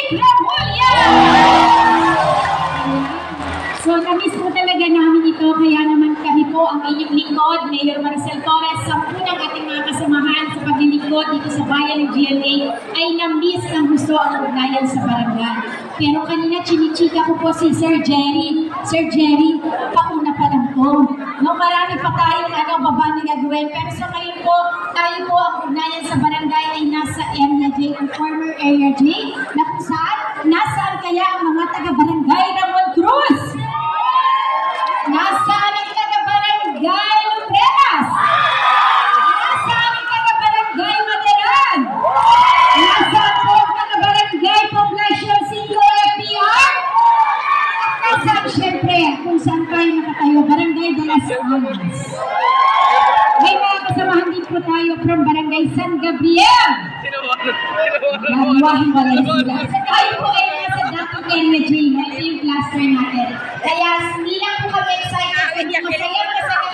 Remulla! So, na-miss po talaga namin ito, kaya naman kami po, ang inyong lingkod, Mayor Maricel Torres, sa unang ating mga kasamahan sa paglilingkod dito sa bayan ng GMA, ay na-miss ng gusto ang ugnayan sa barangay. Pero kanina, chinichika ko po si Sir Jerry. Sir Jerry, pauna pa lang po. No, marami pa tayong baba na gagawin. Pero sa ngayon po, tayo po ang ugnayan sa barangay ay nasa Area J, ang former Area J, na kung saan, nasaan kaya ang mga taga-barangay Ramon Cruz? Nasaan ang taga-barangay Luprenas? Nasaan ang taga-barangay Maderan? Nasaan po ang taga-barangay Poblacion 5 FPR? At nasaan siyempre kung saan tayo nakatayo, Barangay de las Almas. May mga kasamahan din po tayo from Barangay San Gabriel. Nagwahin wala sila. Sa tayo po ay